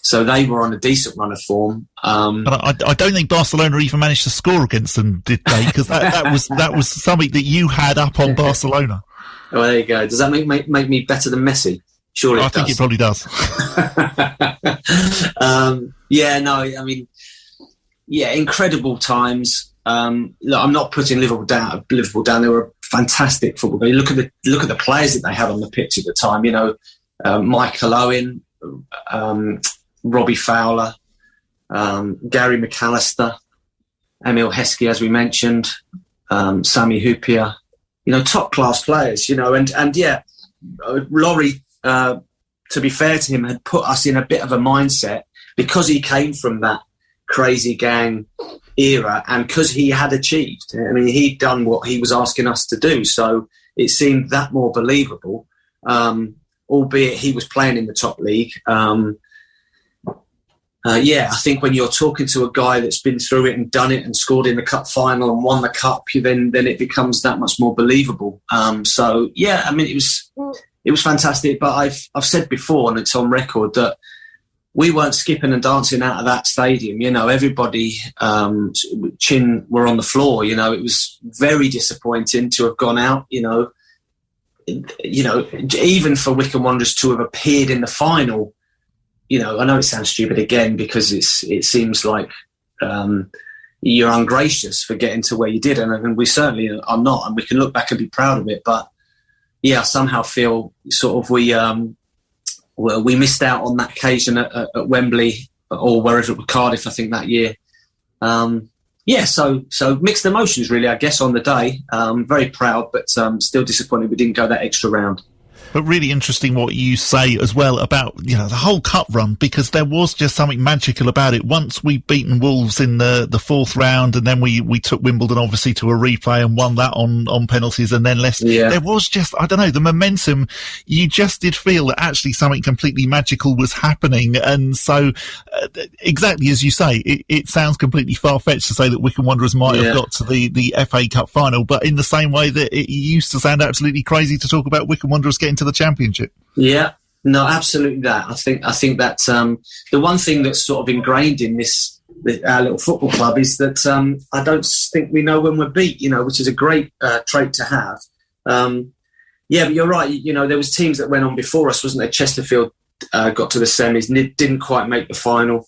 So they were on a decent run of form. And I don't think Barcelona even managed to score against them, did they? Because that was something that you had up on Barcelona. Well, there you go. Does that make me better than Messi? Surely it does. I think it probably does. Incredible times. Look, I'm not putting Liverpool down. They were a fantastic football game. Look at the players that they had on the pitch at the time. Michael Owen, Robbie Fowler, Gary McAllister, Emil Heskey, as we mentioned, Sami Hupia. Top class players. Laurie, to be fair to him, had put us in a bit of a mindset because he came from that crazy gang era, and because he had achieved. I mean, he'd done what he was asking us to do, so it seemed that more believable, albeit he was playing in the top league. I think when you're talking to a guy that's been through it and done it and scored in the cup final and won the cup, then it becomes that much more believable. It was fantastic, but I've said before, and it's on record, that we weren't skipping and dancing out of that stadium. Everybody, chin were on the floor. It was very disappointing to have gone out. Even for Wycombe Wanderers to have appeared in the final. I know it sounds stupid again because it seems like you're ungracious for getting to where you did, and we certainly are not, and we can look back and be proud of it. But I somehow feel sort of we missed out on that occasion at Wembley or wherever it was, Cardiff, I think, that year. So mixed emotions, really, I guess, on the day. Very proud, but still disappointed we didn't go that extra round. But really interesting what you say as well about, the whole cup run, because there was just something magical about it. Once we'd beaten Wolves in the fourth round, and then we took Wimbledon obviously to a replay and won that on penalties, and then Leicester. Yeah. There was just, I don't know, the momentum. You just did feel that actually something completely magical was happening. And so, exactly as you say, it sounds completely far-fetched to say that Wycombe Wanderers might have got to the FA Cup final, but in the same way that it used to sound absolutely crazy to talk about Wycombe Wanderers getting to the Championship. Yeah, no, absolutely that. I think that the one thing that's sort of ingrained in our little football club is that I don't think we know when we're beat, which is a great trait to have. But you're right. There was teams that went on before us, wasn't there? Chesterfield got to the semis, didn't quite make the final.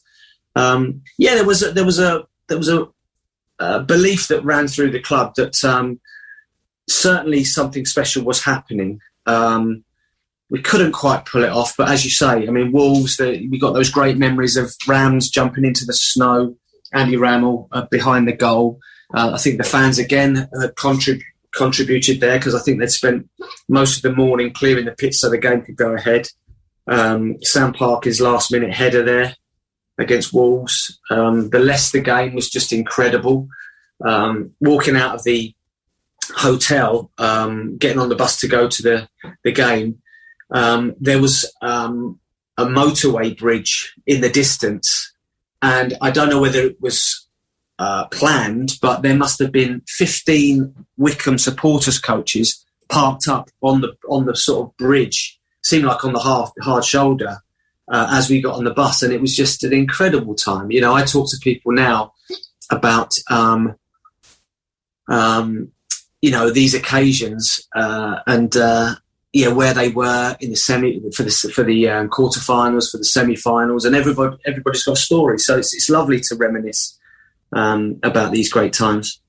There was a belief that ran through the club that certainly something special was happening. We couldn't quite pull it off, but as you say, I mean, Wolves, we got those great memories of Rams jumping into the snow, Andy Rammell behind the goal. I think the fans, again, contributed there because I think they'd spent most of the morning clearing the pitch so the game could go ahead. Sam Parker's last-minute header there. against Wolves. The Leicester game was just incredible. Walking out of the hotel, getting on the bus to go to the game, there was a motorway bridge in the distance, and I don't know whether it was planned, but there must have been 15 Wycombe supporters coaches parked up on the sort of bridge, seemed like on the hard shoulder, as we got on the bus, and it was just an incredible time. You know, I talk to people now about you know, these occasions and where they were in the for the quarterfinals, for the semi-finals, and everybody's got a story. So it's lovely to reminisce about these great times.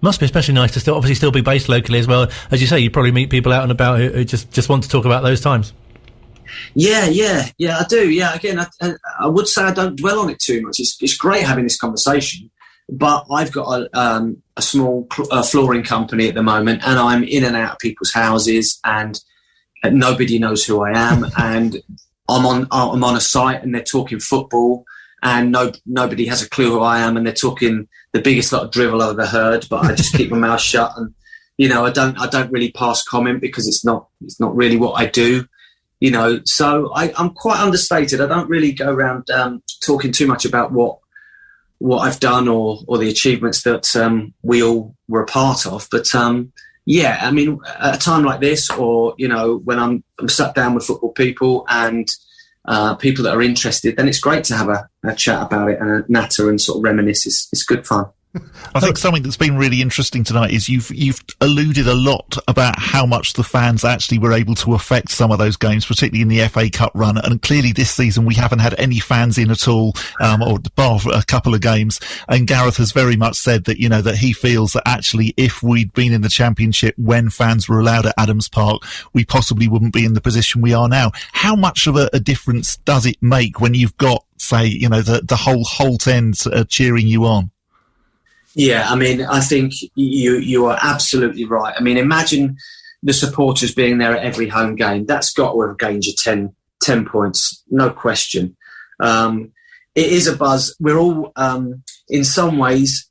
Must be especially nice to still be based locally as well. As you say, you probably meet people out and about who just want to talk about those times. Yeah, I do. Yeah, again, I would say I don't dwell on it too much. It's great having this conversation, but I've got a small flooring company at the moment, and I'm in and out of people's houses, and nobody knows who I am, and I'm on a site, and they're talking football, and nobody has a clue who I am, and they're talking the biggest lot of drivel I've ever heard, but I just keep my mouth shut, and you know, I don't really pass comment because it's not really what I do. You know, so I'm quite understated. I don't really go around talking too much about what I've done or the achievements that we all were a part of. But yeah, I mean, at a time like this, or you know, when I'm sat down with football people and people that are interested, then it's great to have a chat about it and a natter and sort of reminisce. It's good fun. I think something that's been really interesting tonight is you've alluded a lot about how much the fans actually were able to affect some of those games, particularly in the FA Cup run. And clearly this season we haven't had any fans in at all, or bar for a couple of games. And Gareth has very much said that, you know, that he feels that actually if we'd been in the Championship when fans were allowed at Adams Park, we possibly wouldn't be in the position we are now. How much of a difference does it make when you've got, say, you know, the whole Holt end cheering you on? Yeah, I mean, I think you are absolutely right. I mean, imagine the supporters being there at every home game. That's got to have gained you 10 points, no question. It is a buzz. We're all, in some ways,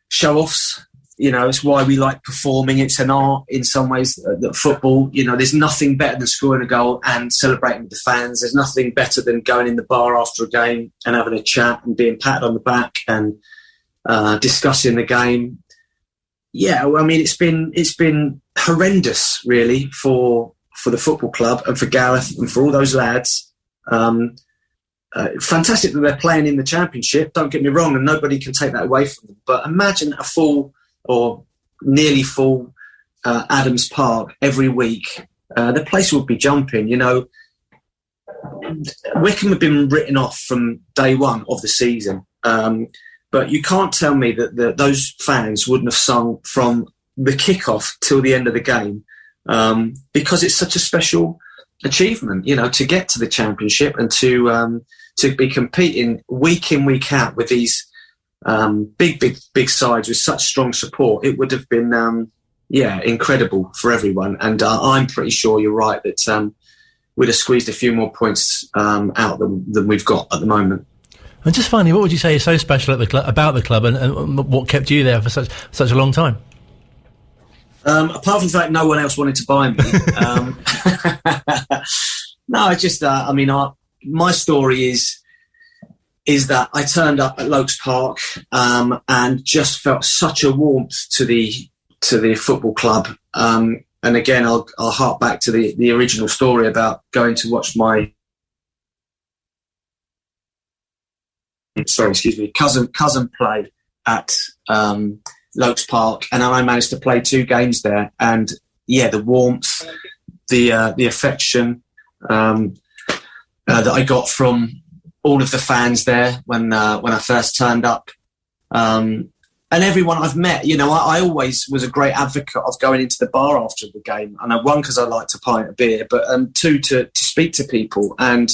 show-offs. You know, it's why we like performing. It's an art in some ways, that football. You know, there's nothing better than scoring a goal and celebrating with the fans. There's nothing better than going in the bar after a game and having a chat and being patted on the back and discussing the game. Yeah, well, I mean, it's been horrendous, really, for the football club and for Gareth and for all those lads. Fantastic that they're playing in the Championship, don't get me wrong, and nobody can take that away from them. But imagine a full or nearly full Adams Park every week. The place would be jumping. You know, Wycombe have been written off from day one of the season. But you can't tell me that those fans wouldn't have sung from the kickoff till the end of the game, because it's such a special achievement, you know, to get to the Championship and to be competing week in, week out with these big sides with such strong support. It would have been, incredible for everyone. And I'm pretty sure you're right that we'd have squeezed a few more points out than we've got at the moment. And just finally, what would you say is so special about the club, and what kept you there for such a long time? Apart from the fact no one else wanted to buy me. No, it's just I mean, my story is that I turned up at Lokes Park and just felt such a warmth to the football club. And again, I'll hark back to the original story about going to watch my cousin play at Lokes Park, and I managed to play 2 games there. And yeah, the warmth, the affection that I got from all of the fans there when I first turned up, and everyone I've met. You know, I always was a great advocate of going into the bar after the game, and one, because I like to pint a beer, but 2, to speak to people. And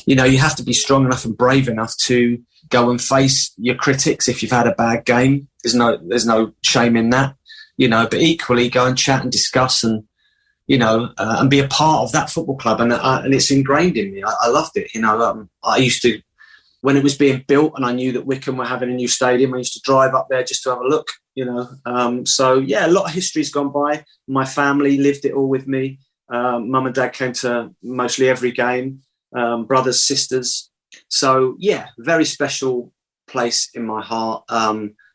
you know, you have to be strong enough and brave enough to go and face your critics if you've had a bad game. There's no shame in that, you know, but equally go and chat and discuss and, you know, and be a part of that football club. And it's ingrained in me. I loved it. You know, I used to when it was being built and I knew that Wycombe were having a new stadium, I used to drive up there just to have a look, you know. So, yeah, a lot of history's gone by. My family lived it all with me. Mum and Dad came to mostly every game, brothers, sisters. So, yeah, very special place in my heart.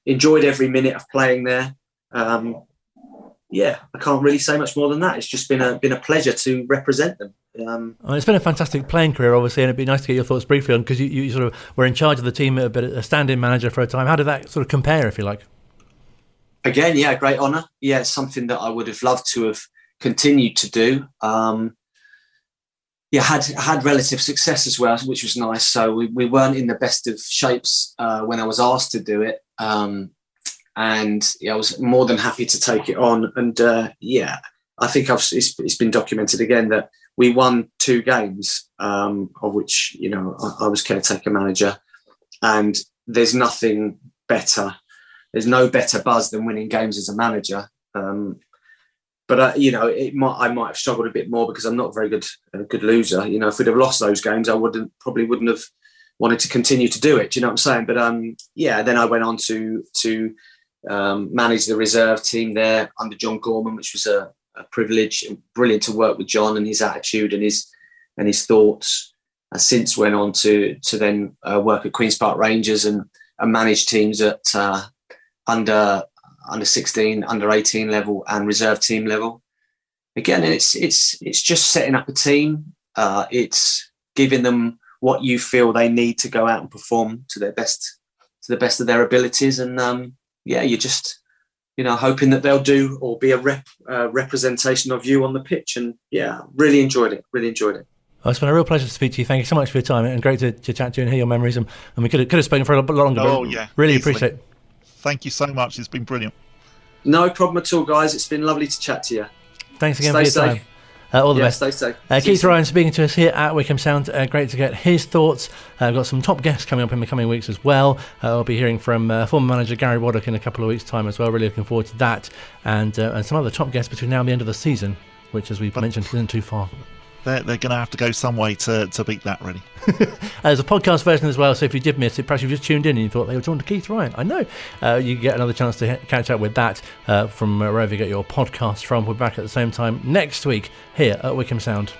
Enjoyed every minute of playing there. Yeah, I can't really say much more than that. It's just been a pleasure to represent them. It's been a fantastic playing career, obviously, and it'd be nice to get your thoughts briefly on, because you sort of were in charge of the team, a stand-in manager for a time. How did that sort of compare, if you like? Again, yeah, great honour. Yeah, it's something that I would have loved to have continued to do. Had relative success as well, which was nice. So we weren't in the best of shapes when I was asked to do it. And yeah, I was more than happy to take it on. And I think it's been documented again that we won 2 games, of which, you know, I was caretaker manager. And there's nothing better. There's no better buzz than winning games as a manager. But you know, I might have struggled a bit more because I'm not a very good loser. You know, if we'd have lost those games, I probably wouldn't have wanted to continue to do it. Do you know what I'm saying? But then I went on to manage the reserve team there under John Gorman, which was a privilege. And brilliant to work with John and his attitude and his thoughts. I since went on to then work at Queen's Park Rangers and manage teams at under 16, under 18 level and reserve team level. Again, it's just setting up a team. It's giving them what you feel they need to go out and perform to the best of their abilities. And you're just, you know, hoping that they'll do or be a representation of you on the pitch. And yeah, really enjoyed it. Oh, it's been a real pleasure to speak to you. Thank you so much for your time, and great to chat to you and hear your memories. And we could have spoken for a lot longer. Oh, yeah. Really easily. Appreciate it. Thank you so much. It's been brilliant. No problem at all, guys. It's been lovely to chat to you. Thanks again for your time. All the best. Stay safe. Keith Ryan speaking to us here at Wycombe Sound. Great to get his thoughts. I've got some top guests coming up in the coming weeks as well. I'll be hearing from former manager Gary Waddock in a couple of weeks' time as well. Really looking forward to that. And some other top guests between now and the end of the season, which, as we've mentioned, isn't too far. They're going to have to go some way to beat that, really. There's a podcast version as well, so if you did miss it, perhaps you've just tuned in and you thought they were talking to Keith Ryan. I know. You get another chance to catch up with that from wherever you get your podcast from. We're back at the same time next week here at Wycombe Sound.